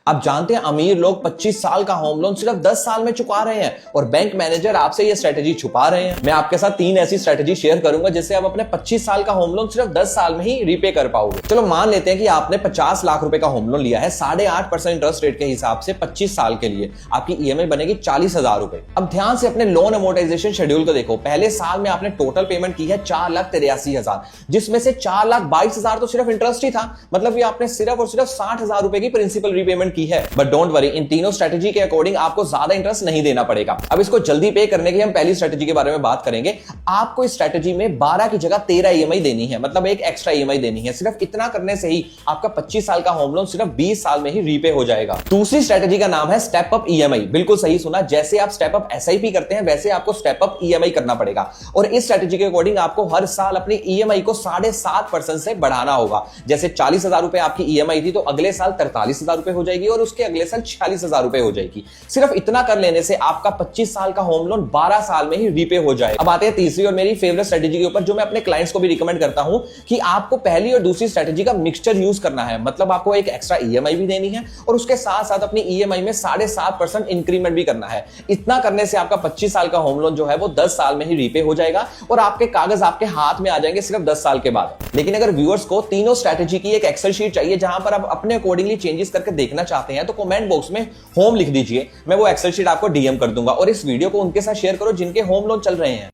आप जानते हैं अमीर लोग 25 साल का होम लोन सिर्फ 10 साल में चुका रहे हैं और बैंक मैनेजर आपसे ये स्ट्रेटेजी छुपा रहे हैं। मैं आपके साथ 3 ऐसी स्ट्रेटेजी शेयर करूंगा जिससे आप अपने 25 साल का होम लोन सिर्फ 10 साल में ही रीपे कर पाओगे। चलो मान लेते हैं कि आपने 50 लाख रुपए का होम लोन लिया है 8.5% इंटरेस्ट रेट के हिसाब से 25 साल के लिए। आपकी ईएमआई बनेगी 40,000 रुपए। अब ध्यान से अपने लोन अमोर्टाइजेशन शेड्यूल को देखो। पहले साल में आपने टोटल पेमेंट की है 4,83,000, जिसमें से 4,22,000 तो सिर्फ इंटरेस्ट ही था। मतलब ये आपने सिर्फ और सिर्फ 60,000 रुपए की प्रिंसिपल रीपेमेंट की है। बट डोंट वरी, इन तीनों स्ट्रेटेजी के अकॉर्डिंग आपको ज्यादा इंटरेस्ट नहीं देना पड़ेगा। अब इसको जल्दी पे करने की हम पहली स्ट्रेटेजी के बारे में बात करेंगे। आपको इस स्ट्रेटेजी में 12 की जगह 13 ईएमआई देनी है, मतलब एक एक्स्ट्रा ईएमआई देनी है। सिर्फ इतना करने से ही आपका 25 साल का होम लोन सिर्फ 20 साल में ही रीपे हो जाएगा। दूसरी स्ट्रेटेजी का नाम है स्टेप अप ईएमआई। बिल्कुल सही सुना, जैसे आप स्टेप अप एसआईपी करते हैं वैसे आपको स्टेप अप ईएमआई करना पड़ेगा। और इस स्ट्रेटेजी के अकॉर्डिंग आपको हर साल अपनी ईएमआई को 7.5% से बढ़ाना होगा। जैसे 40,000 रुपए आपकी ईएमआई थी तो अगले साल 43,000 रुपए हो जाएगी और उसके अगले साल 46,000 रुपए हो जाएगी। सिर्फ इतना कर लेने से आपका 25 साल का होम लोन 12 साल में ही रीपे हो जाए। अब आते हैं तीसरी और मेरी फेवरेट स्ट्रेटेजी के ऊपर, जो मैं अपने क्लाइंट्स को भी रिकमेंड करता हूं कि आपको पहली और दूसरी स्ट्रेटेजी का मिक्सचर यूज करना है। मतलब आपको एक एक्स्ट्रा ईएमआई भी देनी है और उसके साथ साथ अपनी ईएमआई में 7.5% इंक्रीमेंट भी करना है। इतना करने से आपका 25 साल का होम लोन जो है वो 10 साल में ही रीपे हो जाएगा और आपके कागज आपके हाथ में आ जाएंगे सिर्फ 10 साल के बाद। लेकिन अगर व्यूअर्स को तीनों स्ट्रेटेजी की एक एक्सेल शीट चाहिए जहां पर आप अपने अकॉर्डिंगली चेंजेस करके देखना चाहते हैं तो कमेंट बॉक्स में होम लिख दीजिए। मैं वो एक्सेल शीट आपको डीएम कर दूंगा और इस वीडियो को उनके साथ शेयर करो जिनके होम लोन चल रहे हैं।